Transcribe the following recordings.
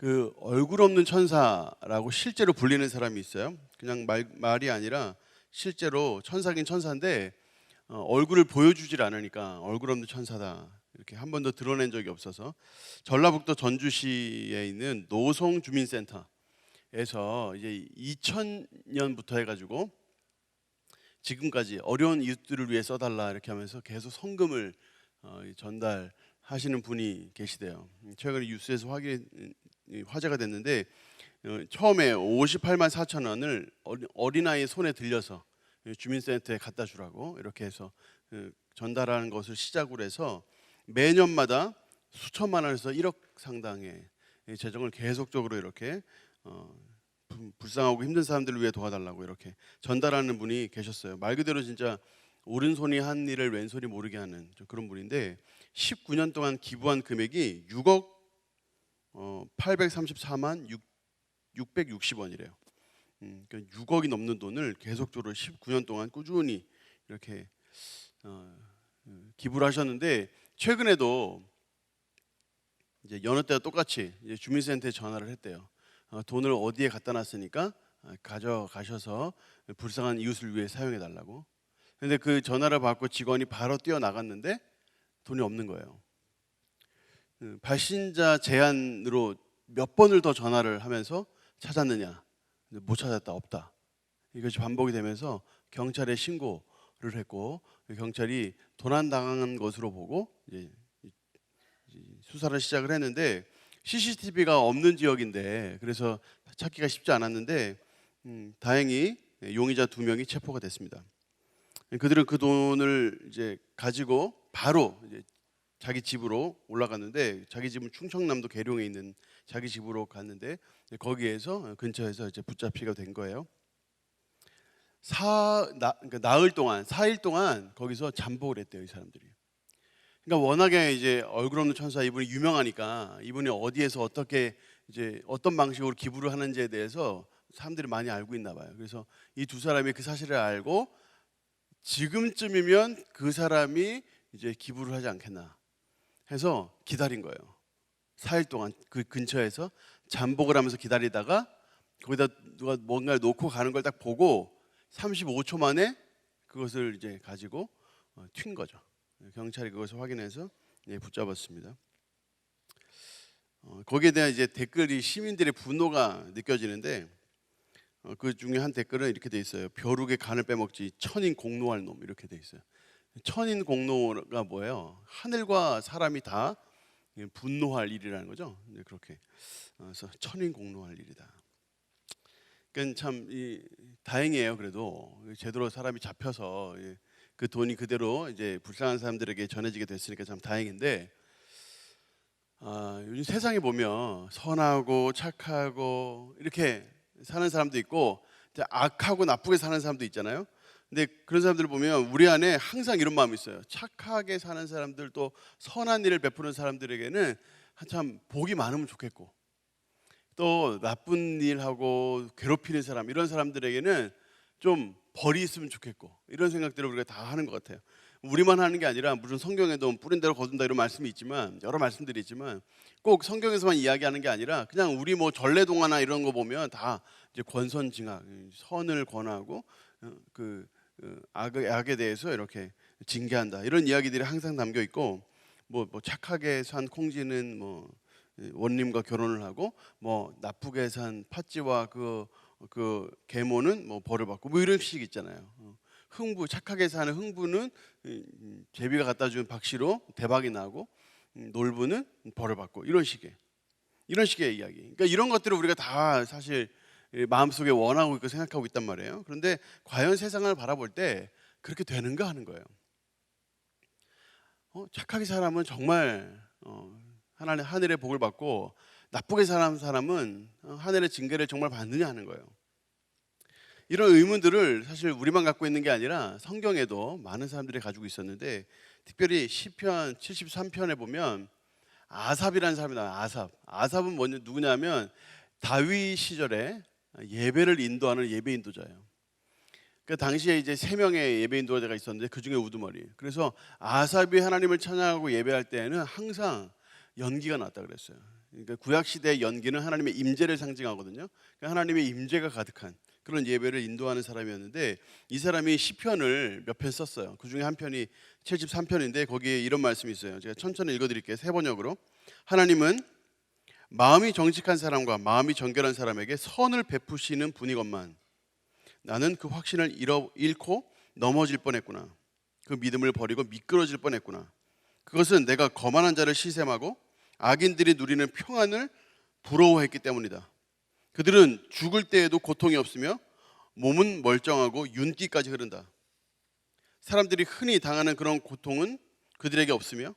그 얼굴 없는 천사라고 실제로 불리는 사람이 있어요. 그냥 말이 아니라 실제로 천사긴 천사인데 얼굴을 보여주질 않으니까 얼굴 없는 천사다 이렇게 한 번도 드러낸 적이 없어서 전라북도 전주시에 있는 노송주민센터에서 이제 2000년부터 해가지고 지금까지 어려운 이웃들을 위해 써달라 이렇게 하면서 계속 성금을 전달하시는 분이 계시대요. 최근에 뉴스에서 화제가 됐는데 처음에 58만 4천 원을 어린아이 손에 들려서 주민센터에 갖다 주라고 이렇게 해서 전달하는 것을 시작으로 해서 매년마다 수천만 원에서 1억 상당의 재정을 계속적으로 이렇게 불쌍하고 힘든 사람들을 위해 도와달라고 이렇게 전달하는 분이 계셨어요. 말 그대로 진짜 오른손이 한 일을 왼손이 모르게 하는 그런 분인데 19년 동안 기부한 금액이 6억 834만 660원이래요. 그러니까 6억이 넘는 돈을 계속적으로 19년 동안 꾸준히 이렇게 기부를 하셨는데 최근에도 이제 여느 때와 똑같이 이제 주민센터에 전화를 했대요. 돈을 어디에 갖다 놨으니까 가져가셔서 불쌍한 이웃을 위해 사용해 달라고. 근데 그 전화를 받고 직원이 바로 뛰어나갔는데 돈이 없는 거예요. 발신자 제한으로 몇 번을 더 전화를 하면서 찾았느냐, 못 찾았다, 없다. 이것이 반복이 되면서 경찰에 신고를 했고 경찰이 도난당한 것으로 보고 이제 수사를 시작을 했는데 CCTV가 없는 지역인데 그래서 찾기가 쉽지 않았는데 다행히 용의자 2명이 체포가 됐습니다. 그들은 그 돈을 이제 가지고 바로 이제 자기 집으로 올라갔는데 자기 집은 충청남도 계룡에 있는 자기 집으로 갔는데 거기에서 근처에서 이제 붙잡히게 된 거예요. 그러니까 나흘 동안 4일 동안 거기서 잠복을 했대요, 이 사람들이. 그러니까 워낙에 이제 얼굴 없는 천사 이분이 유명하니까 이분이 어디에서 어떻게 이제 어떤 방식으로 기부를 하는지에 대해서 사람들이 많이 알고 있나 봐요. 그래서 이 두 사람이 그 사실을 알고 지금쯤이면 그 사람이 이제 기부를 하지 않겠나 해서 기다린 거예요. 4일 동안 그 근처에서 잠복을 하면서 기다리다가 거기다 누가 뭔가를 놓고 가는 걸 딱 보고 35초 만에 그것을 이제 가지고 튄 거죠. 경찰이 그것을 확인해서 붙잡았습니다. 거기에 대한 이제 댓글이 시민들의 분노가 느껴지는데 그 중에 한 댓글은 이렇게 돼 있어요. 벼룩의 간을 빼먹지 천인 공노할 놈 이렇게 돼 있어요. 천인 공노가 뭐예요? 하늘과 사람이 다 분노할 일이라는 거죠. 그렇게 그래서 천인 공노할 일이다. 그러니까 참 다행이에요. 그래도 제대로 사람이 잡혀서 그 돈이 그대로 이제 불쌍한 사람들에게 전해지게 됐으니까 참 다행인데 요즘 세상에 보면 선하고 착하고 이렇게 사는 사람도 있고 악하고 나쁘게 사는 사람도 있잖아요. 근데 그런 사람들을 보면 우리 안에 항상 이런 마음이 있어요. 착하게 사는 사람들 또 선한 일을 베푸는 사람들에게는 참 복이 많으면 좋겠고 또 나쁜 일하고 괴롭히는 사람 이런 사람들에게는 좀 벌이 있으면 좋겠고 이런 생각들을 우리가 다 하는 것 같아요. 우리만 하는 게 아니라 무슨 성경에도 뿌린 대로 거둔다 이런 말씀이 있지만 여러 말씀들이 있지만 꼭 성경에서만 이야기하는 게 아니라 그냥 우리 뭐 전래동화나 이런 거 보면 다 이제 권선징악 선을 권하고 악에 대해서 이렇게 징계한다 이런 이야기들이 항상 담겨 있고 뭐 착하게 산 콩쥐는 뭐 원님과 결혼을 하고 뭐 나쁘게 산 팥쥐와 그 계모는 뭐 벌을 받고 뭐 이런 식 있잖아요. 흥부 착하게 사는 흥부는 제비가 갖다 준 박씨로 대박이 나고 놀부는 벌을 받고 이런 식의 이야기. 그러니까 이런 것들을 우리가 다 사실 마음속에 원하고 있고 생각하고 있단 말이에요. 그런데 과연 세상을 바라볼 때 그렇게 되는가 하는 거예요. 착하게 사람은 정말 하늘의 복을 받고 나쁘게 사는 사람은 하늘의 징계를 정말 받느냐 하는 거예요. 이런 의문들을 사실 우리만 갖고 있는 게 아니라 성경에도 많은 사람들이 가지고 있었는데 특별히 시편 73편에 보면 아삽이라는 사람이 나와요. 아삽은 누구냐면 다윗 시절에 예배를 인도하는 예배 인도자예요. 그 당시에 이제 3명의 예배 인도자가 있었는데 그 중에 우두머리. 그래서 아삽이 하나님을 찬양하고 예배할 때에는 항상 연기가 났다 그랬어요. 그러니까 구약 시대의 연기는 하나님의 임재를 상징하거든요. 그러니까 하나님의 임재가 가득한 그런 예배를 인도하는 사람이었는데, 이 사람이 시편을 몇 편 썼어요. 그 중에 한 편이 73편인데 거기에 이런 말씀이 있어요. 제가 천천히 읽어드릴게요. 세 번역으로. 하나님은 마음이 정직한 사람과 마음이 정결한 사람에게 선을 베푸시는 분이건만 나는 그 확신을 잃고 넘어질 뻔했구나. 그 믿음을 버리고 미끄러질 뻔했구나. 그것은 내가 거만한 자를 시샘하고 악인들이 누리는 평안을 부러워했기 때문이다. 그들은 죽을 때에도 고통이 없으며 몸은 멀쩡하고 윤기까지 흐른다. 사람들이 흔히 당하는 그런 고통은 그들에게 없으며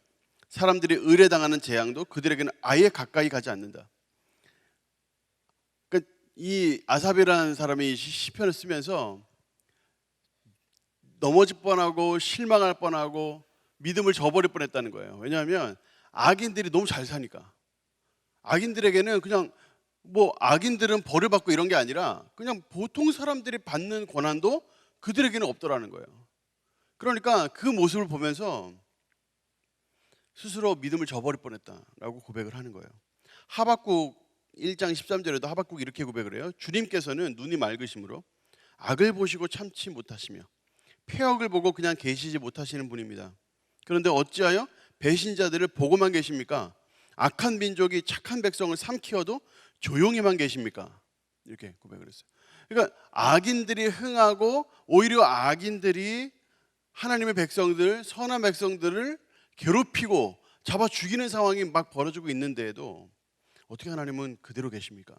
사람들이 의뢰당하는 재앙도 그들에게는 아예 가까이 가지 않는다. 그러니까 이 아삽이라는 사람이 시편을 쓰면서 넘어질 뻔하고 실망할 뻔하고 믿음을 저버릴 뻔했다는 거예요. 왜냐하면 악인들이 너무 잘 사니까. 악인들에게는 그냥 악인들은 벌을 받고 이런 게 아니라 그냥 보통 사람들이 받는 고난도 그들에게는 없더라는 거예요. 그러니까 그 모습을 보면서 스스로 믿음을 저버릴 뻔했다라고 고백을 하는 거예요. 하박국 1장 13절에도 하박국이 이렇게 고백을 해요. 주님께서는 눈이 맑으심으로 악을 보시고 참지 못하시며 폐역을 보고 그냥 계시지 못하시는 분입니다. 그런데 어찌하여 배신자들을 보고만 계십니까? 악한 민족이 착한 백성을 삼키어도 조용히만 계십니까? 이렇게 고백을 했어요. 그러니까 악인들이 흥하고 오히려 악인들이 하나님의 백성들, 선한 백성들을 괴롭히고 잡아 죽이는 상황이 막 벌어지고 있는데도 어떻게 하나님은 그대로 계십니까?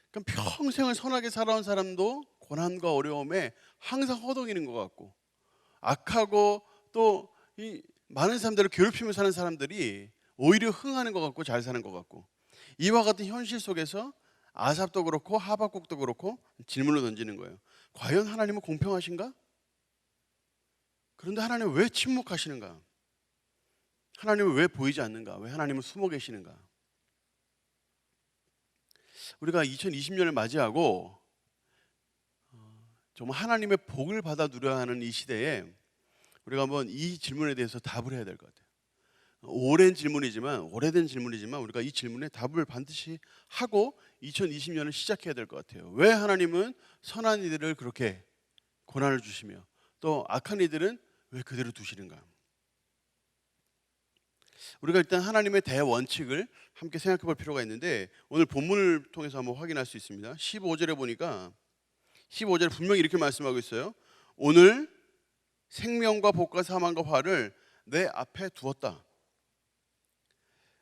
그럼 평생을 선하게 살아온 사람도 고난과 어려움에 항상 허덕이는 것 같고, 악하고 또 이 많은 사람들을 괴롭히며 사는 사람들이 오히려 흥하는 것 같고 잘 사는 것 같고, 이와 같은 현실 속에서 아삽도 그렇고 하박국도 그렇고 질문을 던지는 거예요. 과연 하나님은 공평하신가? 그런데 하나님은 왜 침묵하시는가? 하나님은 왜 보이지 않는가? 왜 하나님은 숨어 계시는가? 우리가 2020년을 맞이하고 정말 하나님의 복을 받아 누려야 하는 이 시대에 우리가 한번 이 질문에 대해서 답을 해야 될 것 같아요. 오랜 질문이지만, 오래된 질문이지만 우리가 이 질문에 답을 반드시 하고 2020년을 시작해야 될 것 같아요. 왜 하나님은 선한 이들을 그렇게 고난을 주시며 또 악한 이들은 왜 그대로 두시는가? 우리가 일단 하나님의 대원칙을 함께 생각해 볼 필요가 있는데, 오늘 본문을 통해서 한번 확인할 수 있습니다. 15절에 보니까 15절에 분명히 이렇게 말씀하고 있어요. 오늘 생명과 복과 사망과 화를 내 앞에 두었다.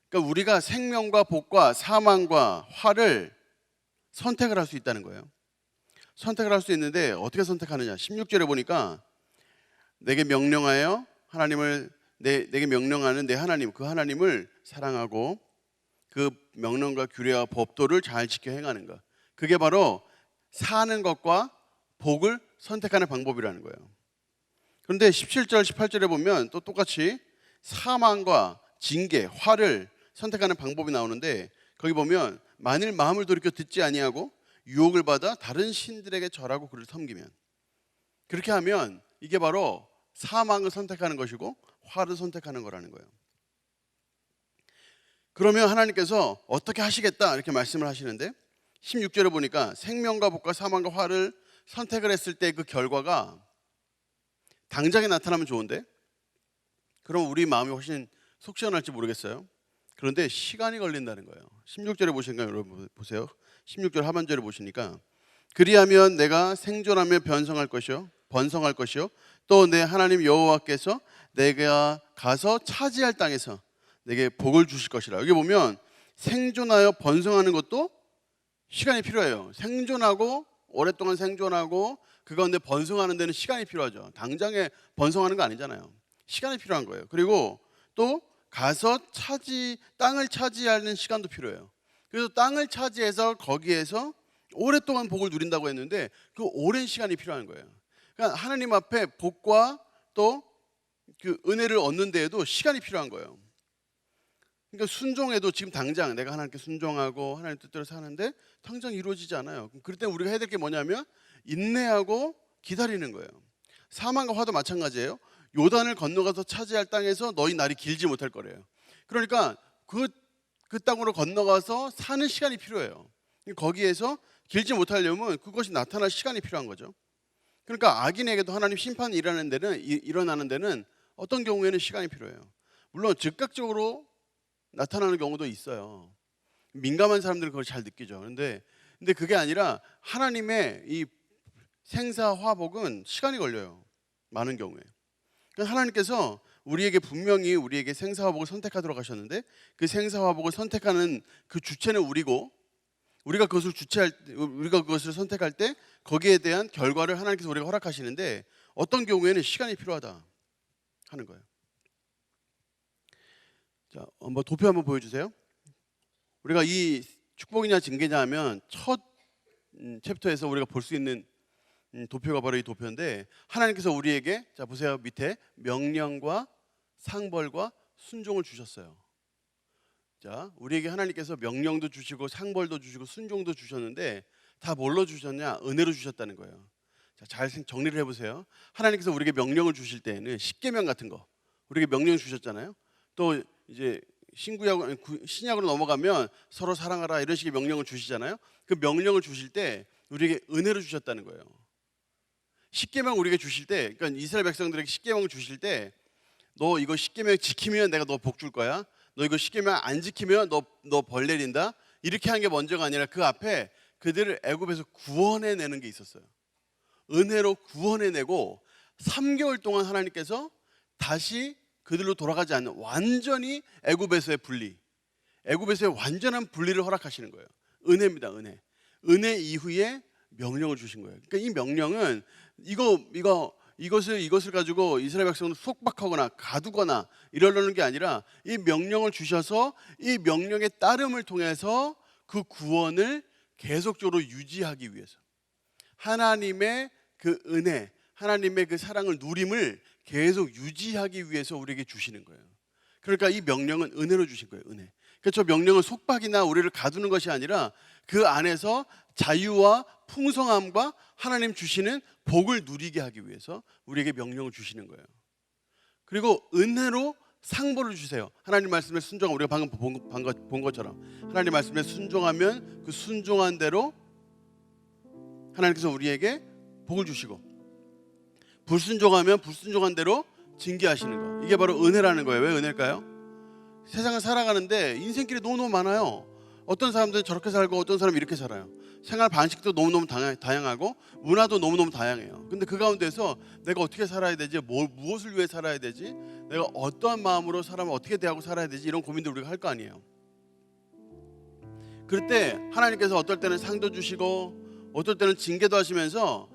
그러니까 우리가 생명과 복과 사망과 화를 선택을 할 수 있다는 거예요. 선택을 할 수 있는데 어떻게 선택하느냐? 16절에 보니까 내게 명령하여 내게 명령하는 내 하나님, 그 하나님을 사랑하고 그 명령과 규례와 법도를 잘 지켜 행하는 것, 그게 바로 사는 것과 복을 선택하는 방법이라는 거예요. 그런데 17절 18절에 보면 또 똑같이 사망과 징계, 화를 선택하는 방법이 나오는데, 거기 보면 만일 마음을 돌이켜 듣지 아니하고 유혹을 받아 다른 신들에게 절하고 그를 섬기면, 그렇게 하면 이게 바로 사망을 선택하는 것이고 화를 선택하는 거라는 거예요. 그러면 하나님께서 어떻게 하시겠다 이렇게 말씀을 하시는데, 16절에 보니까 생명과 복과 사망과 화를 선택을 했을 때 그 결과가 당장에 나타나면 좋은데, 그럼 우리 마음이 훨씬 속 시원할지 모르겠어요. 그런데 시간이 걸린다는 거예요. 16절에 보시니까 여러분 보세요. 16절 하반절에 보시니까 그리하면 내가 생존하며 번성할 것이요 또 내 하나님 여호와께서 내가 가서 차지할 땅에서 내게 복을 주실 것이라. 여기 보면 생존하여 번성하는 것도 시간이 필요해요. 생존하고 오랫동안 생존하고 그 가운데 번성하는 데는 시간이 필요하죠. 당장에 번성하는 거 아니잖아요. 시간이 필요한 거예요. 그리고 또 가서 땅을 차지하는 시간도 필요해요. 그래서 땅을 차지해서 거기에서 오랫동안 복을 누린다고 했는데 그 오랜 시간이 필요한 거예요. 그러니까 하나님 앞에 복과 또 그 은혜를 얻는 데에도 시간이 필요한 거예요. 그러니까 순종해도 지금 당장 내가 하나님께 순종하고 하나님 뜻대로 사는데 당장 이루어지지 않아요. 그럴 때 우리가 해야 될 게 뭐냐면 인내하고 기다리는 거예요. 사망과 화도 마찬가지예요. 요단을 건너가서 차지할 땅에서 너희 날이 길지 못할 거래요. 그러니까 그 땅으로 건너가서 사는 시간이 필요해요. 거기에서 길지 못하려면 그것이 나타날 시간이 필요한 거죠. 그러니까 악인에게도 하나님 심판이 일어나는 데는 어떤 경우에는 시간이 필요해요. 물론 즉각적으로 나타나는 경우도 있어요. 민감한 사람들은 그걸 잘 느끼죠. 근데 그게 아니라 하나님의 이 생사화복은 시간이 걸려요. 많은 경우에. 그러니까 하나님께서 분명히 우리에게 생사화복을 선택하도록 하셨는데, 그 생사화복을 선택하는 그 주체는 우리고, 우리가 그것을 선택할 때 거기에 대한 결과를 하나님께서 우리가 허락하시는데, 어떤 경우에는 시간이 필요하다 하는 거예요. 자, 한번 도표 한번 보여주세요. 우리가 이 축복이냐 징계냐 하면 첫 챕터에서 우리가 볼 수 있는 도표가 바로 이 도표인데, 하나님께서 우리에게, 자 보세요, 밑에 명령과 상벌과 순종을 주셨어요. 자, 우리에게 하나님께서 명령도 주시고 상벌도 주시고 순종도 주셨는데, 다 뭘로 주셨냐? 은혜로 주셨다는 거예요. 자, 잘 정리를 해보세요. 하나님께서 우리에게 명령을 주실 때는 십계명 같은 거 우리에게 명령 주셨잖아요. 또 이제 신약으로 넘어가면 서로 사랑하라 이런 식의 명령을 주시잖아요. 그 명령을 주실 때 우리에게 은혜로 주셨다는 거예요. 십계명 우리에게 주실 때, 그러니까 이스라엘 백성들에게 십계명을 주실 때, 너 이거 십계명 지키면 내가 너 복 줄 거야, 너 이거 십계명 안 지키면 너 벌 내린다, 이렇게 한 게 먼저가 아니라 그 앞에 그들을 애굽에서 구원해내는 게 있었어요. 은혜로 구원해내고 3개월 동안 하나님께서 다시 그들로 돌아가지 않는 완전히 애굽에서의 완전한 분리를 허락하시는 거예요. 은혜입니다. 은혜 이후에 명령을 주신 거예요. 그러니까 이 명령은 이것을 가지고 이스라엘 백성을 속박하거나 가두거나 이러려는 게 아니라, 이 명령을 주셔서 이 명령의 따름을 통해서 그 구원을 계속적으로 유지하기 위해서, 하나님의 그 은혜, 하나님의 그 사랑을 누림을 계속 유지하기 위해서 우리에게 주시는 거예요. 그러니까 이 명령은 은혜로 주신 거예요. 은혜. 그래서 저 명령은 속박이나 우리를 가두는 것이 아니라 그 안에서 자유와 풍성함과 하나님 주시는 복을 누리게 하기 위해서 우리에게 명령을 주시는 거예요. 그리고 은혜로 상벌을 주세요. 하나님 말씀에 순종하면, 우리가 방금 본 것처럼 하나님 말씀에 순종하면 그 순종한 대로 하나님께서 우리에게 복을 주시고, 불순종하면 불순종한 대로 징계하시는 거. 이게 바로 은혜라는 거예요. 왜 은혜일까요? 세상을 살아가는데 인생길이 너무너무 많아요. 어떤 사람들은 저렇게 살고 어떤 사람은 이렇게 살아요. 생활 방식도 너무너무 다양하고 문화도 너무너무 다양해요. 근데 그 가운데서 내가 어떻게 살아야 되지? 무엇을 위해 살아야 되지? 내가 어떠한 마음으로 사람을 어떻게 대하고 살아야 되지? 이런 고민도 우리가 할 거 아니에요. 그럴 때 하나님께서 어떨 때는 상도 주시고 어떨 때는 징계도 하시면서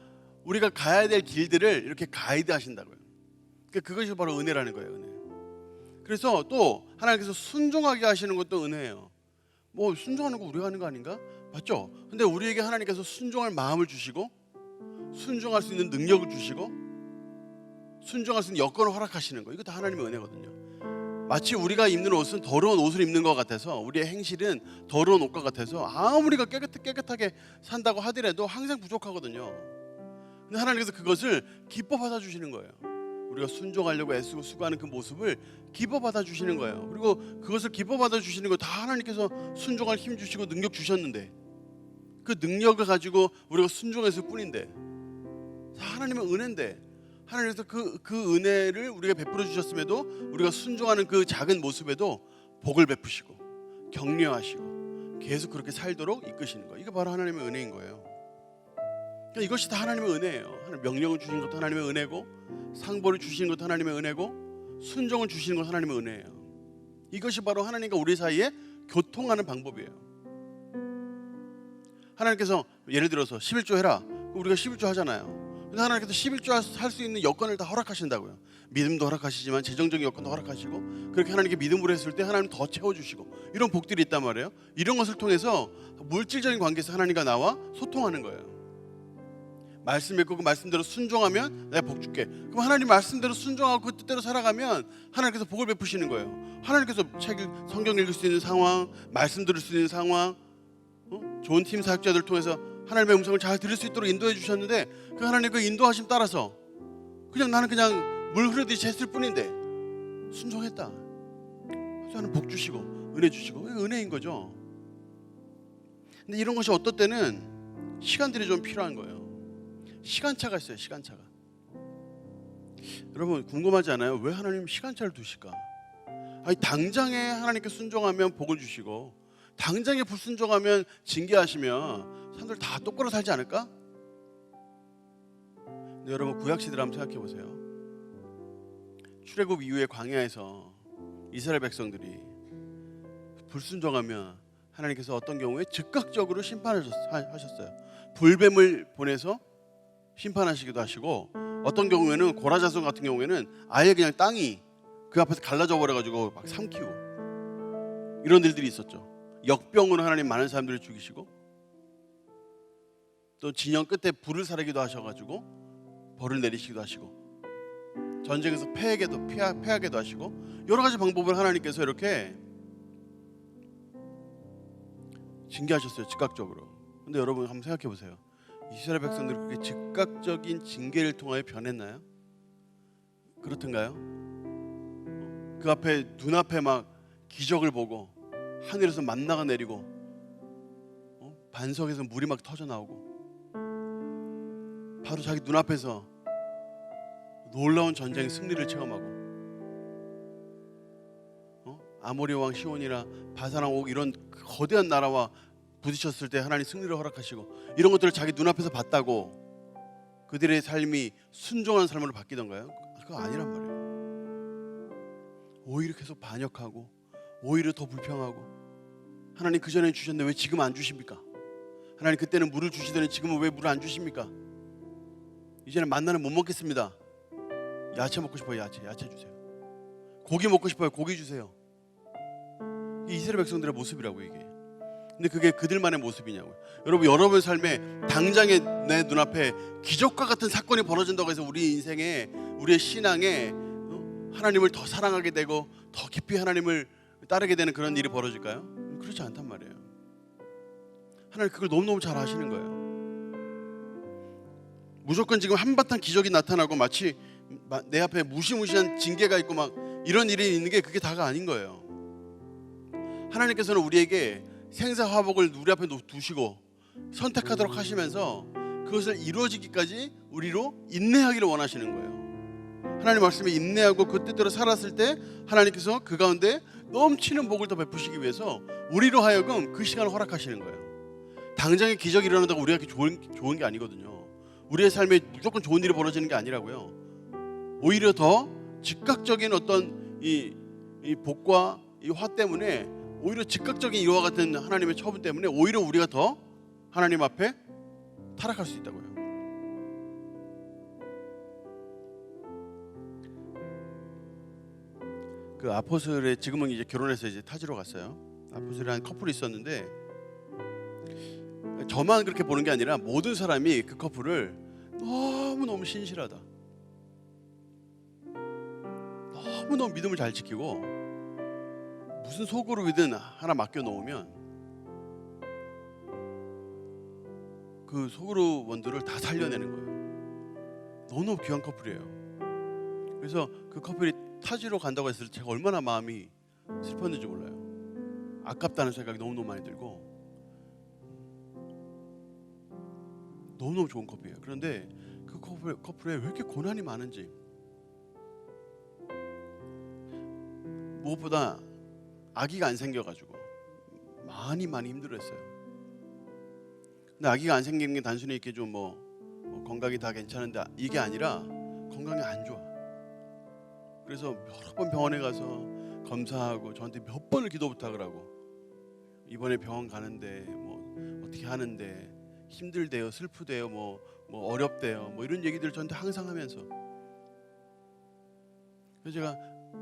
우리가 가야 될 길들을 이렇게 가이드 하신다고요. 그러니까 그것이 바로 은혜라는 거예요. 은혜. 그래서 또 하나님께서 순종하게 하시는 것도 은혜예요. 뭐 순종하는 거 우리가 하는 거 아닌가? 맞죠? 근데 우리에게 하나님께서 순종할 마음을 주시고, 순종할 수 있는 능력을 주시고, 순종할 수 있는 여건을 허락하시는 거, 이거 다 하나님의 은혜거든요. 마치 우리가 입는 옷은 더러운 옷을 입는 것 같아서, 우리의 행실은 더러운 옷과 같아서 아무리가 깨끗하게 산다고 하더라도 항상 부족하거든요. 근데 하나님께서 그것을 기뻐 받아주시는 거예요. 우리가 순종하려고 애쓰고 수고하는 그 모습을 기뻐 받아주시는 거예요. 그리고 그것을 기뻐 받아주시는 거 다 하나님께서 순종할 힘 주시고 능력 주셨는데, 그 능력을 가지고 우리가 순종했을 뿐인데, 다 하나님의 은혜인데, 하나님께서 그 은혜를 우리가 베풀어 주셨음에도 우리가 순종하는 그 작은 모습에도 복을 베푸시고 격려하시고 계속 그렇게 살도록 이끄시는 거예요. 이게 바로 하나님의 은혜인 거예요. 그러니까 이것이 다 하나님의 은혜예요. 명령을 주신 것도 하나님의 은혜고, 상벌을 주시는 것도 하나님의 은혜고, 순종을 주시는 것도 하나님의 은혜예요. 이것이 바로 하나님과 우리 사이에 교통하는 방법이에요. 하나님께서 예를 들어서 11조 해라, 우리가 11조 하잖아요. 근데 하나님께서 11조 할 수 있는 여건을 다 허락하신다고요. 믿음도 허락하시지만 재정적인 여건도 허락하시고, 그렇게 하나님께 믿음으로 했을 때 하나님 더 채워주시고, 이런 복들이 있단 말이에요. 이런 것을 통해서 물질적인 관계에서 하나님과 나와 소통하는 거예요. 말씀 읽고 그 말씀대로 순종하면 내가 복 줄게. 그럼 하나님 말씀대로 순종하고 그 뜻대로 살아가면 하나님께서 복을 베푸시는 거예요. 하나님께서 성경 읽을 수 있는 상황, 말씀 들을 수 있는 상황, 좋은 팀 사역자들 통해서 하나님의 음성을 잘 들을 수 있도록 인도해 주셨는데, 그 하나님 그 인도하심 따라서 나는 그냥 물 흐르듯이 했을 뿐인데 순종했다. 저는 복 주시고 은혜 주시고 은혜인 거죠. 근데 이런 것이 어떨 때는 시간들이 좀 필요한 거예요. 시간차가 있어요. 시간차가. 여러분 궁금하지 않아요? 왜 하나님 시간차를 두실까? 아니 당장에 하나님께 순종하면 복을 주시고 당장에 불순종하면 징계하시면 사람들 다 똑바로 살지 않을까? 근데 여러분 구약 시대를 한번 생각해 보세요. 출애굽 이후에 광야에서 이스라엘 백성들이 불순종하면 하나님께서 어떤 경우에 즉각적으로 심판하셨어요. 불뱀을 보내서 심판하시기도 하시고 어떤 경우에는 고라 자손 같은 경우에는 아예 그냥 땅이 그 앞에서 갈라져 버려가지고 막 삼키고 이런 일들이 있었죠. 역병으로 하나님 많은 사람들을 죽이시고 또 진영 끝에 불을 사르기도 하셔가지고 벌을 내리시기도 하시고 전쟁에서 패하게도 하시고 여러 가지 방법을 하나님께서 이렇게 징계하셨어요. 즉각적으로. 근데 여러분 한번 생각해 보세요. 이스라엘 백성들이 그렇게 즉각적인 징계를 통하여 변했나요? 그렇던가요? 그 앞에 눈앞에 막 기적을 보고 하늘에서 만나가 내리고 반석에서 물이 막 터져 나오고 바로 자기 눈앞에서 놀라운 전쟁 승리를 체험하고 아모리 왕 시온이나 바산 왕 옥 이런 거대한 나라와 부딪혔을 때 하나님 승리를 허락하시고 이런 것들을 자기 눈앞에서 봤다고 그들의 삶이 순종한 삶으로 바뀌던가요? 그거 아니란 말이에요. 오히려 계속 반역하고 오히려 더 불평하고 하나님 그전에 주셨는데 왜 지금 안 주십니까? 하나님 그때는 물을 주시더니 지금은 왜 물을 안 주십니까? 이제는 만나는 못 먹겠습니다. 야채 먹고 싶어요. 야채 주세요. 고기 먹고 싶어요. 고기 주세요. 이스라엘 백성들의 모습이라고 이게. 근데 그게 그들만의 모습이냐고요. 여러분 삶에 당장에 내 눈앞에 기적과 같은 사건이 벌어진다고 해서 우리 인생에 우리의 신앙에 하나님을 더 사랑하게 되고 더 깊이 하나님을 따르게 되는 그런 일이 벌어질까요? 그렇지 않단 말이에요. 하나님 그걸 너무너무 잘 아시는 거예요. 무조건 지금 한바탕 기적이 나타나고 마치 내 앞에 무시무시한 징계가 있고 막 이런 일이 있는 게 그게 다가 아닌 거예요. 하나님께서는 우리에게 생사화복을 우리 앞에 두시고 선택하도록 하시면서 그것을 이루어지기까지 우리로 인내하기를 원하시는 거예요. 하나님 말씀에 인내하고 그 뜻대로 살았을 때 하나님께서 그 가운데 넘치는 복을 더 베푸시기 위해서 우리로 하여금 그 시간을 허락하시는 거예요. 당장에 기적이 일어난다고 우리가 좋은 게 아니거든요. 우리의 삶에 무조건 좋은 일이 벌어지는 게 아니라고요. 오히려 더 즉각적인 어떤 이 복과 이 화 때문에 오히려 즉각적인 이와 같은 하나님의 처분 때문에 오히려 우리가 더 하나님 앞에 타락할 수 있다고요. 그 아포슬의 지금은 이제 결혼해서 이제 타지로 갔어요. 아포슬이 한 커플이 있었는데 저만 그렇게 보는 게 아니라 모든 사람이 그 커플을 너무너무 신실하다, 너무너무 믿음을 잘 지키고 무슨 소그룹이든 하나 맡겨놓으면 그 소그룹원들을 다 살려내는 거예요. 너무너무 귀한 커플이에요. 그래서 그 커플이 타지로 간다고 했을 때 제가 얼마나 마음이 슬펐는지 몰라요. 아깝다는 생각이 너무너무 많이 들고 너무너무 좋은 커플이에요. 그런데 그 커플에 왜 이렇게 고난이 많은지, 무엇보다 아기가 안 생겨가지고 많이 힘들었어요. 근데 아기가 안 생기는 게 단순히 이렇게 좀 건강이 다 괜찮은데 이게 아니라 건강이 안 좋아. 그래서 여러 번 병원에 가서 검사하고 저한테 몇 번을 기도 부탁을 하고 이번에 병원 가는데 어떻게 하는데 힘들대요, 슬프대요, 어렵대요, 이런 얘기들을 저한테 항상 하면서 그래서 제가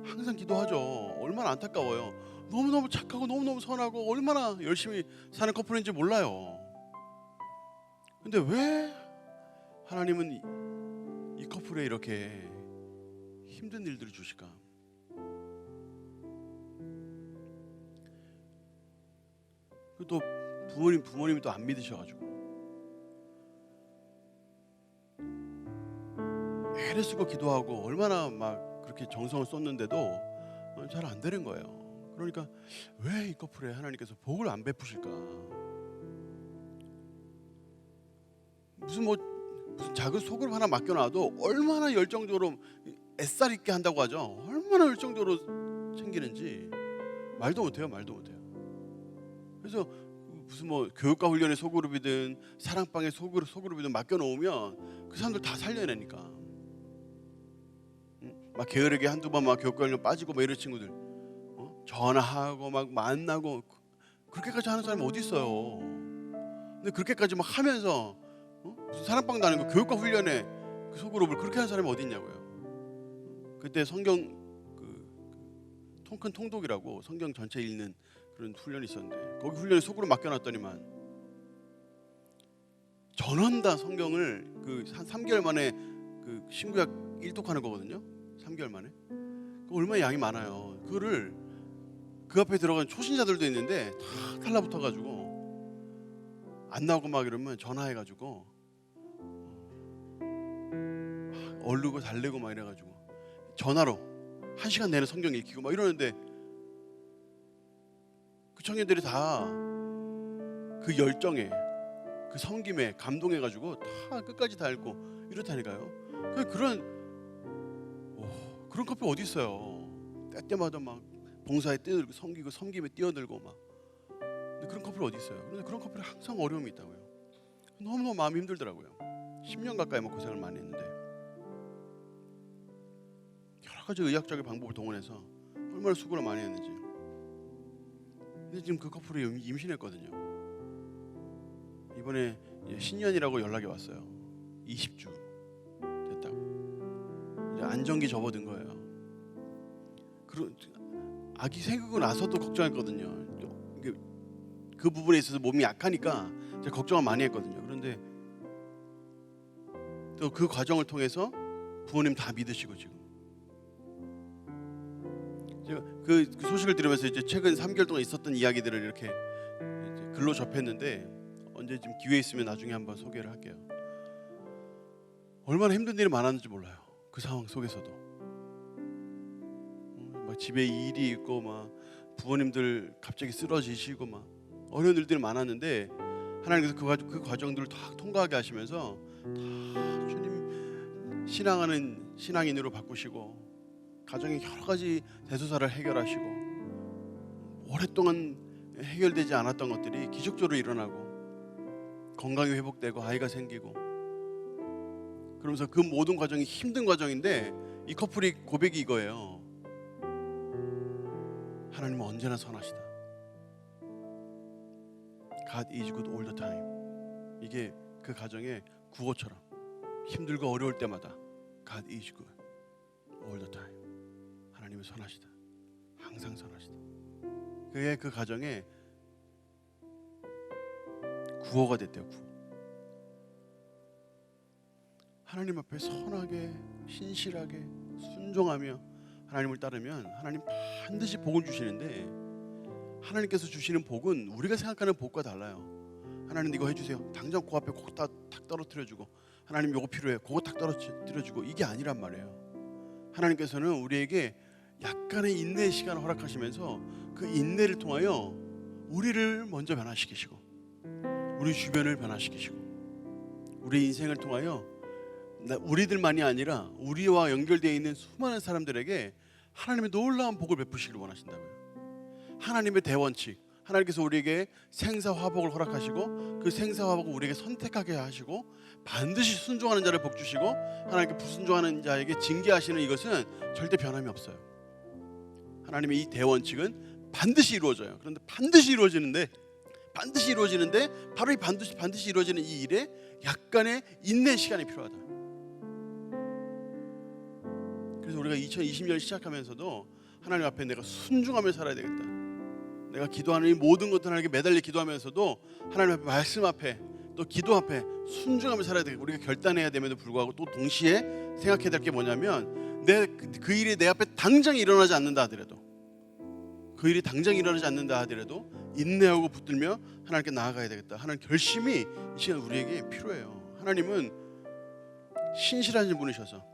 항상 기도하죠. 얼마나 안타까워요. 너무너무 착하고 너무너무 선하고 얼마나 열심히 사는 커플인지 몰라요. 근데 왜 하나님은 이 커플에 이렇게 힘든 일들을 주실까? 그리고 또 부모님이 또 안 믿으셔가지고 애를 쓰고 기도하고 얼마나 막 그렇게 정성을 쏟는데도 잘 안 되는 거예요. 그러니까 왜 이 커플에 하나님께서 복을 안 베푸실까? 무슨 작은 소그룹 하나 맡겨놔도 얼마나 열정적으로 애살 있게 한다고 하죠. 얼마나 열정적으로 챙기는지 말도 못해요. 그래서 무슨 교육과 훈련의 소그룹이든 사랑방의 소그룹이든 맡겨놓으면 그 사람들 다 살려내니까. 막 게으르게 한두 번 막 교육과 훈련 빠지고 막 이런 친구들 전화하고 막 만나고 그렇게까지 하는 사람이 어디 있어요? 근데 그렇게까지 막 하면서 무슨 사랑방도 아니고 교육과 훈련의 그 소그룹을 그렇게 하는 사람이 어디 있냐고요. 그때 성경 큰 통독이라고 성경 전체 읽는 그런 훈련이 있었는데 거기 훈련에 속으로 맡겨놨더니만 전원다 성경을 한 3개월 만에 신구약 1독하는 거거든요. 3개월 만에. 얼마나 양이 많아요. 그거를 그 앞에 들어간 초신자들도 있는데 다 달라붙어가지고 안 나오고 막 이러면 전화해가지고 얼르고 달래고 막 이래가지고 전화로 1시간 내내 성경 읽히고 막 이러는데 그 청년들이 다 그 열정에 그 섬김에 감동해가지고 다 끝까지 다 읽고 이렇다니까요. 그런 커플 어디 있어요? 때때마다 막 봉사에 뛰어들고 섬김에 뛰어들고 막. 근데 그런 커플 어디 있어요? 그런데 그런 커플이 항상 어려움이 있다고요. 너무너무 마음이 힘들더라고요. 10년 가까이 막 고생을 많이 했는데 여러 가지 의학적인 방법을 동원해서 얼마나 수고를 많이 했는지. 근데 지금 그 커플이 임신했거든요. 이번에 신년이라고 연락이 왔어요. 20주 됐다고. 이제 안정기 접어든 거예요. 아기 생기고 나서도 걱정했거든요. 그 부분에 있어서 몸이 약하니까 제가 걱정을 많이 했거든요. 그런데 또 그 과정을 통해서 부모님 다 믿으시고 지금 제가 그 소식을 들으면서 이제 최근 3개월 동안 있었던 이야기들을 이렇게 이제 글로 접했는데 언제 좀 기회 있으면 나중에 한번 소개를 할게요. 얼마나 힘든 일이 많았는지 몰라요. 그 상황 속에서도 막 집에 일이 있고 막 부모님들 갑자기 쓰러지시고 막 어려운 일들이 많았는데 하나님께서 그 과정들을 다 통과하게 하시면서 다 주님 신앙하는 신앙인으로 바꾸시고 가정의 여러 가지 대소사를 해결하시고 오랫동안 해결되지 않았던 것들이 기적적으로 일어나고 건강이 회복되고 아이가 생기고 그러면서 그 모든 과정이 힘든 과정인데 이 커플이 고백이 이거예요. 하나님은 언제나 선하시다. God is good all the time. 이게 그 가정의 구호처럼 힘들고 어려울 때마다 God is good all the time. 하나님은 선하시다. 항상 선하시다. 그게 그 가정에 구호가 됐대요. 구호. 하나님 앞에 선하게 신실하게 순종하며 하나님을 따르면 하나님 반드시 복을 주시는데 하나님께서 주시는 복은 우리가 생각하는 복과 달라요. 하나님 이거 해주세요. 당장 그 앞에 그거 탁 떨어뜨려주고 하나님 이거 필요해. 그거 탁 떨어뜨려주고 이게 아니란 말이에요. 하나님께서는 우리에게 약간의 인내의 시간을 허락하시면서 그 인내를 통하여 우리를 먼저 변화시키시고 우리 주변을 변화시키시고 우리 인생을 통하여 우리들만이 아니라 우리와 연결되어 있는 수많은 사람들에게 하나님의 놀라운 복을 베푸시길 원하신다고요. 하나님의 대원칙, 하나님께서 우리에게 생사화복을 허락하시고 그 생사화복을 우리에게 선택하게 하시고 반드시 순종하는 자를 복 주시고 하나님께 불순종하는 자에게 징계하시는 이것은 절대 변함이 없어요. 하나님의 이 대원칙은 반드시 이루어져요. 그런데 반드시 이루어지는데 바로 이 반드시 이루어지는 이 일에 약간의 인내 시간이 필요하다. 그래서 우리가 2020년 시작하면서도 하나님 앞에 내가 순종하며 살아야 되겠다. 내가 기도하는 이 모든 것들 하나님께 매달려 기도하면서도 하나님 앞에 말씀 앞에 또 기도 앞에 순종하며 살아야 되겠다. 우리가 결단해야 됨에도 불구하고 또 동시에 생각해야 될 게 뭐냐면 그 일이 내 앞에 당장 일어나지 않는다 하더라도 그 일이 당장 일어나지 않는다 하더라도 인내하고 붙들며 하나님께 나아가야 되겠다 하는 결심이 이 시간 우리에게 필요해요. 하나님은 신실하신 분이셔서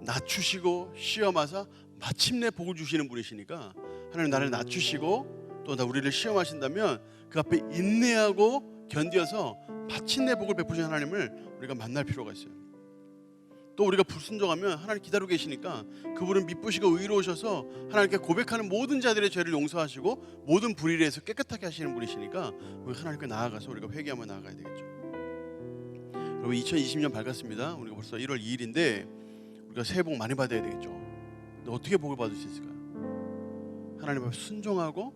낮추시고 시험하사 마침내 복을 주시는 분이시니까 하나님 나를 낮추시고 또 우리를 시험하신다면 그 앞에 인내하고 견뎌서 마침내 복을 베푸신 하나님을 우리가 만날 필요가 있어요. 또 우리가 불순종하면 하나님 기다리고 계시니까 그분은 미쁘시고 의로우셔서 하나님께 고백하는 모든 자들의 죄를 용서하시고 모든 불의에서 깨끗하게 하시는 분이시니까 우리 하나님께 나아가서 우리가 회개하며 나아가야 되겠죠. 여러분 2020년 밝았습니다. 우리가 벌써 1월 2일인데 우리가 새해 복 많이 받아야 되겠죠. 근데 어떻게 복을 받을 수 있을까요? 하나님 앞에 순종하고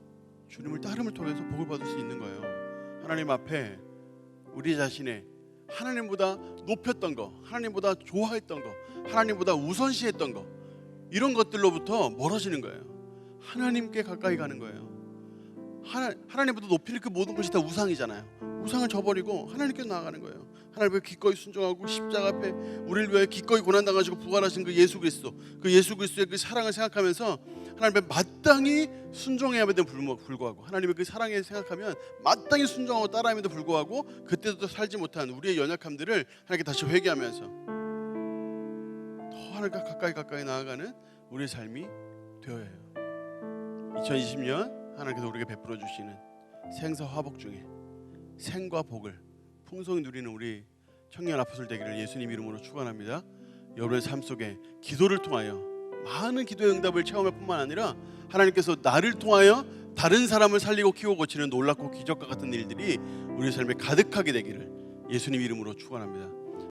주님을 따름을 통해서 복을 받을 수 있는 거예요. 하나님 앞에 우리 자신의 하나님보다 높였던 거, 하나님보다 좋아했던 거, 하나님보다 우선시했던 거, 이런 것들로부터 멀어지는 거예요. 하나님께 가까이 가는 거예요. 하나님보다 높일 그 모든 것이 다 우상이잖아요. 우상을 저버리고 하나님께 나아가는 거예요. 하나님 앞에 기꺼이 순종하고 십자가 앞에 우리를 위하여 기꺼이 고난당하시고 부활하신 그 예수 그리스도, 그 예수 그리스도의 그 사랑을 생각하면서 하나님 앞에 마땅히 순종해야 함에도 불구하고, 하나님의 그 사랑에 생각하면 마땅히 순종하고 따라함에도 불구하고 그때도 살지 못한 우리의 연약함들을 하나님께 다시 회개하면서 더 하나님과 가까이 나아가는 우리의 삶이 되어야 해요. 2020년 하나님께서 우리에게 베풀어 주시는 생사 화복 중에 생과 복을 풍성히 누리는 우리 청년 아포스톨 되기를 예수님 이름으로 축원합니다. 여러분의 삶 속에 기도를 통하여 많은 기도의 응답을 체험할 뿐만 아니라 하나님께서 나를 통하여 다른 사람을 살리고 키우고 고치는 놀랍고 기적과 같은 일들이 우리 삶에 가득하게 되기를 예수님 이름으로 축원합니다.